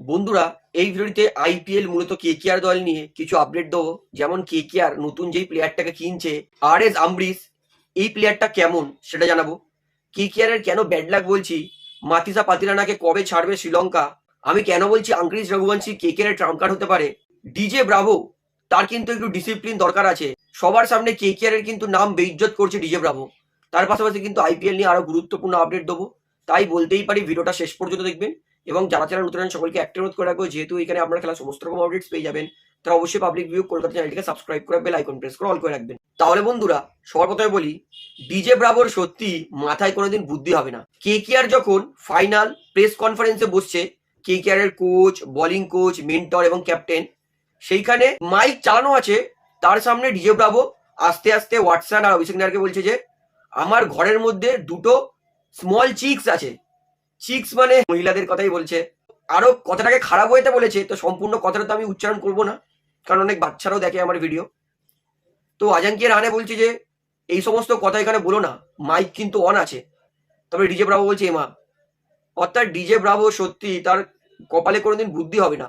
বন্ধুরা, এই ভিডিওতে আইপিএল মূলত কেকেআর দল নিয়ে কিছু আপডেট দেবো। যেমন কেকেআর নতুন যেই প্লেয়ারটাকে কিনছে আর এস আমব্রিস, এই প্লেয়ারটা কেমন সেটা জানাবো। কেকেআর এর কেন ব্যাড লাক বলছি, মাতিসা পাতিরানাকে কবে ছাড়বে শ্রীলঙ্কা, আমি কেন বলছি আঙ্ক্রিস রঘুবংশী কেকেআর এর ট্রাম্প কার্ড হতে পারে, ডিজে ব্রাভো তার কিন্তু একটু ডিসিপ্লিন দরকার আছে। সবার সামনে কেকেআর এর কিন্তু নাম বেইজ্জত করছে ডিজে ব্রাভো। তার পাশাপাশি কিন্তু আইপিএল নিয়ে আরো গুরুত্বপূর্ণ আপডেট দেবো। তাই বলতেই পারি ভিডিওটা শেষ পর্যন্ত দেখবেন। এবং যারা যারা নতুন সকলকে একটা অনুরোধ করে রাখবো, যেহেতু এখানে আপনারা খেলা সমস্ত রকম আপডেটস পেয়ে যাবেন, তারা অবশ্যই পাবলিক ভিউ কলকাতা চ্যানেলটিকে সাবস্ক্রাইব করে বেল আইকন প্রেস করে অল করে রাখবেন। তাহলে বন্ধুরা, সবার প্রথমে বলি, ডিজে ব্রাভোর সত্যি মাথায় কোনোদিন বুদ্ধি হবে না। কেকেআর যখন ফাইনাল প্রেস কনফারেন্সে বসছে, কেকেআর এর কোচ, বোলিং কোচ, মেন্টর এবং ক্যাপ্টেন, সেইখানে মাইক চালানো আছে। তার সামনে ডিজে ব্রাভো আস্তে আস্তে ওয়াটসন আর অভিষেক নায়ারকে বলছে যে আমার ঘরের মধ্যে দুটো স্মল চিক্স আছে। চিক্স মানে মহিলাদের কথাই বলছে। আরো কথাটাকে খারাপ হইতে বলেছে, তো সম্পূর্ণ কথাটা তো আমি উচ্চারণ করব না, কারণ অনেক বাচ্চারাও দেখে আমার ভিডিও। তো আজাঙ্কিয়া রাহানে বলছে যে এই সমস্ত কথা এখানে বলো না, মাইক কিন্তু অন আছে। তবে ডিজে ব্রাভো বলছে এমা, অর্থাৎ ডিজে ব্রাভো সত্যি তার কপালে কোনোদিন বুদ্ধি হবে না।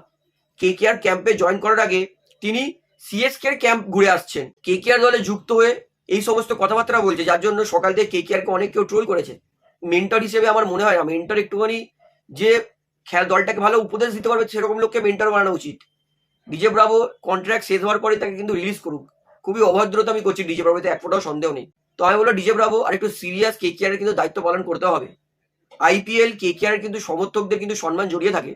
কেকেআর ক্যাম্পে জয়েন করার আগে তিনি সিএসকে এর ক্যাম্প ঘুরে আসছেন, কেকেআর দলে যুক্ত হয়ে এই সমস্ত কথাবার্তা বলছে, যার জন্য সকাল থেকে কেকেআরকে অনেক কেউ ট্রোল করেছে। মেন্টর হিসেবে আমার মনে হয় না মেন্টর একটুখানি যে খেলা দলটাকে ভালো উপদেশ দিতে পারবে সেরকম লোককে মেন্টর বানানো উচিত। ডিজে ব্রাভো কন্ট্রাক্ট শেষ হওয়ার পরে তাকে কিন্তু রিলিজ করুক। খুবই অভদ্রতা আমি করছি ডিজে ব্রাভোতে, এক ফোটাও সন্দেহ নেই। তো আমি বলবো ডিজে ব্রাভো আর একটু সিরিয়াস কেকেআর এর কিন্তু দায়িত্ব পালন করতে হবে। আইপিএল কেকেআর কিন্তু সমর্থকদের কিন্তু সম্মান জড়িয়ে থাকে।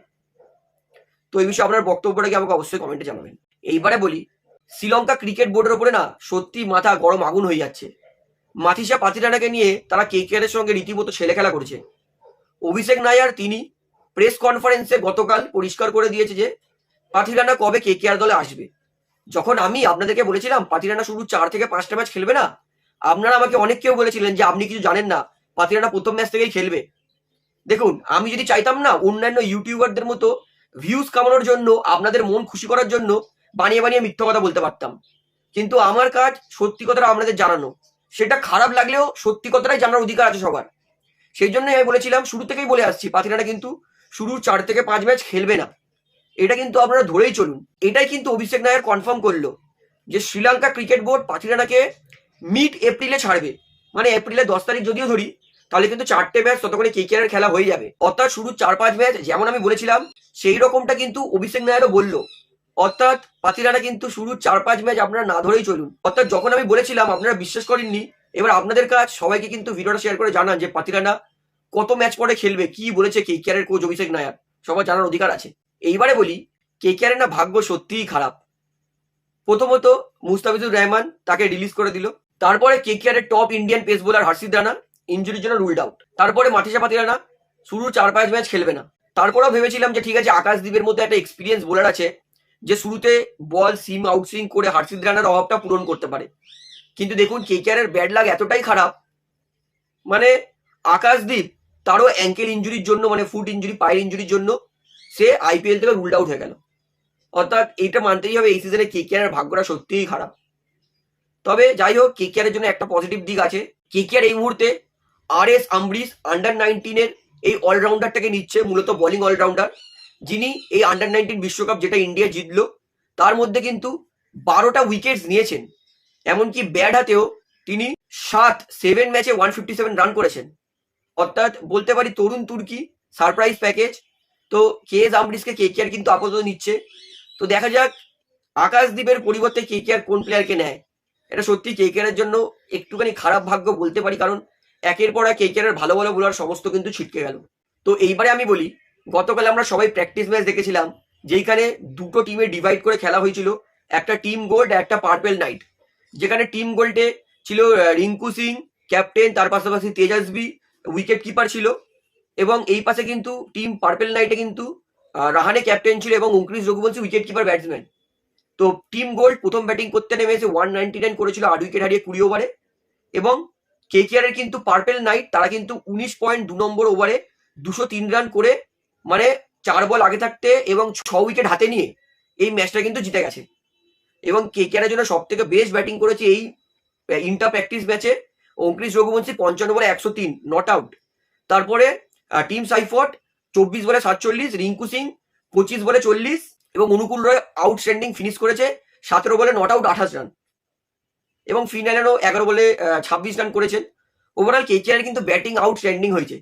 তো এই বিষয়ে আপনার বক্তব্যটা কি আমাকে অবশ্যই কমেন্টে জানাবেন। এইবারে বলি, শ্রীলঙ্কা ক্রিকেট বোর্ডের উপরে না সত্যি মাথা গরম আগুন হয়ে যাচ্ছে। মাথিসা পাতিরানাকে নিয়ে তারা কেকেআর এর সঙ্গে রীতিমতো ছেলে খেলা করেছে। অভিষেক নায়ার তিনি প্রেস কনফারেন্সে গতকাল পরিষ্কার করে দিয়েছে যে পাতিরানা কবে কেকেআর দলে আসবে। যখন আমি আপনাদেরকে বলেছিলাম পাতিরানা শুধু 4 থেকে 5টা ম্যাচ খেলবে না, আপনারা আমাকে অনেক কেউ বলেছিলেন যে আপনি কিছু জানেন না, পাতিরানা প্রথম ম্যাচ থেকেই খেলবে। দেখুন, আমি যদি চাইতাম না অন্যান্য ইউটিউবারদের মতো ভিউজ কামানোর জন্য, আপনাদের মন খুশি করার জন্য বানিয়ে বানিয়ে মিথ্যা কথা বলতে পারতাম, কিন্তু আমার কাজ সত্যি কথাটা আপনাদের জানানো। সেটা খারাপ লাগলেও সত্যি কথাটাই জানার অধিকার আছে সবার। সেই জন্যই আমি বলেছিলাম, শুরু থেকেই বলে আসছি, পাতিরানা কিন্তু শুরুর 4 থেকে 5 ম্যাচ খেলবে না। এটা কিন্তু আপনারা ধরেই চলুন। এটাই কিন্তু অভিষেক নায়ার কনফার্ম করলো যে শ্রীলঙ্কা ক্রিকেট বোর্ড পাতিরানাকে মিড এপ্রিলে ছাড়বে। মানে এপ্রিলের 10 তারিখ যদিও ধরি, তাহলে কিন্তু 4টে ম্যাচ ততক্ষণে কেকেআর এর খেলা হয়ে যাবে। অর্থাৎ শুরু 4-5 ম্যাচ যেমন আমি বলেছিলাম, সেই রকমটা কিন্তু অভিষেক নায়ারও বললো। অর্থাৎ পাতিরানা কিন্তু শুরু 4-5 ম্যাচ আপনারা না ধরেই চলুন। অর্থাৎ যখন আমি বলেছিলাম আপনারা বিশ্বাস করেননি। এবার আপনাদের কাজ সবাইকে কিন্তু ভিডিওটা শেয়ার করে জানান যে পাতিরানা কত ম্যাচ পরে খেলবে, কি বলেছে কেকেআর এর কোচ অভিষেক নায়ার, সবার জানার অধিকার আছে। এইবারে বলি, কেকেআর এর না ভাগ্য সত্যিই খারাপ। প্রথমত মুস্তাফিজুর রহমান তাকে রিলিজ করে দিল। তারপরে কেকেআর এর টপ ইন্ডিয়ান পেস বোলার হর্ষিত রানা ইনজুরির জন্য রুলড আউট। তারপরে মাথিসা পাতিরানা শুরু 4-5 ম্যাচ খেলবে না। তারপরেও ভেবেছিলাম যে ঠিক আছে, আকাশদ্বীপের মধ্যে একটা এক্সপিরিয়েন্স বোলার আছে যে শুরুতে বল সিম আউটসুইং করে হর্ষিত রানার অভাবটা পূরণ করতে পারে। কিন্তু দেখুন, কেকেআর এর ব্যাড লাক এতটাই খারাপ, মানে আকাশদ্বীপ তারও অ্যাঙ্কেল ইঞ্জুরির জন্য, মানে ফুট ইঞ্জুরি, পায়ের ইঞ্জুরির জন্য সে আইপিএল থেকে রুলড আউট হয়ে গেল। অর্থাৎ এইটা মানতেই হবে, এই সিজনে কেকেআর এর ভাগ্যটা সত্যিই খারাপ। তবে যাই হোক, কেকেআর এর জন্য একটা পজিটিভ দিক আছে। কেকেআর এই মুহূর্তে আর এস আমব্রিস আন্ডার-19 এর এই অলরাউন্ডারটাকে নিচ্ছে, মূলত বোলিং অলরাউন্ডার, যিনি এই আন্ডার-19 বিশ্বকাপ যেটা ইন্ডিয়া জিতলো তার মধ্যে কিন্তু 12টা উইকেটস নিয়েছেন। এমনকি ব্যাট হাতেও তিনি 7 ম্যাচে 157 রান করেছেন। অর্থাৎ বলতে পারি তরুণ তুর্কি, সারপ্রাইজ প্যাকেজ। তো কে এস আমব্রিসকে কেকেআর কিন্তু আপাতত নিচ্ছে। তো দেখা যাক আকাশদ্বীপের পরিবর্তে কেকেআর কোন প্লেয়ারকে নেয়। এটা সত্যি কেকেআর এর জন্য একটুখানি খারাপ ভাগ্য বলতে পারি, কারণ একের পর এক কেকেআর এর ভালো ভালো বোলার সমস্ত কিন্তু ছিটকে গেল। তো এইবারে আমি বলি, গতকাল আমরা সবাই প্র্যাকটিস ম্যাচ দেখেছিলাম, যেখানে দুটো টিমে ডিভাইড করে খেলা হয়েছিল, একটা টিম গোল্ড, একটা পার্পেল নাইট। যেখানে টিম গোল্ডে ছিল রিঙ্কু সিং ক্যাপ্টেন, তার পাশাপাশি তেজস্বী উইকেট কিপার ছিল, এবং এই পাশে কিন্তু টিম পার্পেল নাইটে কিন্তু রাহানে ক্যাপ্টেন ছিল এবং অঙ্কুরিশ রঘুবংশী উইকেট কিপার ব্যাটসম্যান। তো টিম গোল্ড প্রথম ব্যাটিং করতে নেমে এসে 199 করেছিল 8 উইকেট হারিয়ে 20 ওভারে। এবং কেকেআর এর কিন্তু পার্পেল নাইট তারা কিন্তু 19.2 নম্বর ওভারে 203 রান করে, মানে 4 বল আগে থাকতে এবং 6 উইকেট হাতে নিয়ে এই ম্যাচটা কিন্তু জিতে গেছে। এবং কেকেআর এর জন্য সব থেকে বেস্ট ব্যাটিং করেছে এই ইন্টার প্র্যাকটিস ম্যাচে অঙ্কুরিশ রঘুবংশী 55 বলে 103 নট আউট। তারপরে টিম সাইফট 24 বলে 47, রিঙ্কু সিং 25 বলে 40 এবং অনুকূল রয় আউটস্ট্যান্ডিং ফিনিশ করেছে 17 বলে নট আউট 28 রান এবং ফিনালেরও 11 বলে 26 রান করেছেন। ওভারঅল কেকেআর কিন্তু ব্যাটিং আউটস্ট্যান্ডিং হয়েছে,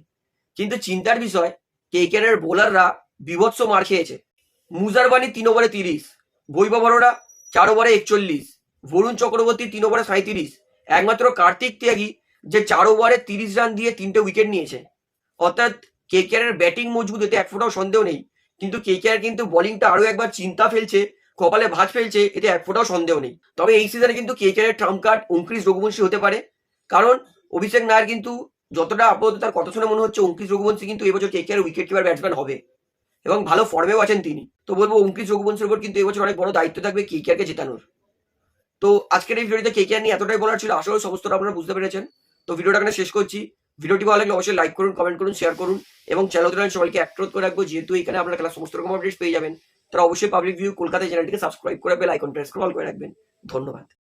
কিন্তু চিন্তার বিষয় কেকেআর এর বোলাররা বিভৎস মার খেয়েছে। মুজারবানি 3 ওভারে 30, বৈভব অরোরা 4 ওভারে 41, বরুণ চক্রবর্তী 3 ওভারে 37, একমাত্র কার্তিক ত্যাগী যে 4 ওভারে 30 রান দিয়ে 3টে উইকেট নিয়েছে। অর্থাৎ কেকেআর এর ব্যাটিং মজবুত, এতে এক ফোঁটাও সন্দেহ নেই, কিন্তু কেকেআর কিন্তু বোলিংটা আরো একবার চিন্তা ফেলছে, কপালে ভাঁজ ফেলছে, এতে এক ফোঁটাও সন্দেহ নেই। তবে এই সিজনে কিন্তু কেকেআর এর ট্রাম্প কার্ড অঙ্কুরিশ রঘুবংশী হতে পারে, কারণ অভিষেক নায়ার কিন্তু যতটা আপাতত তার কথা শুনে মনে হচ্ছে অঙ্কুরিশ রঘুবংশী কিন্তু এবছর কেকেআর উইকেট কিপার ব্যাটসম্যান হবে এবং ভালো ফর্মেও আছেন তিনি। তো বলবো অঙ্কুরিশ রঘুবংশীর উপর কিন্তু এবছর অনেক বড় দায়িত্ব থাকবে কেকেআর কে জেতানোর। তো আজকের এই ভিডিওতে কেকেআর নিয়ে এতটাই বলার ছিল, আশা করি সমস্তটা আপনারা বুঝতে পেরেছেন। তো ভিডিওটা এখানে শেষ করছি। ভিডিওটি ভালো লাগলে অবশ্যই লাইক করুন, কমেন্ট করুন, শেয়ার করুন এবং চ্যানেল সবাইকে অ্যাক্টিভ করে রাখবো, যেহেতু এখানে আপনারা খেলার সমস্ত রকম আপডেটস পেয়ে যাবেন। তারা অবশ্যই পাবলিক ভিউ কলকাতা চ্যানেলটিকে সাবস্ক্রাইব করে বেল আইকন প্রেস করে অল করে রাখবেন। ধন্যবাদ।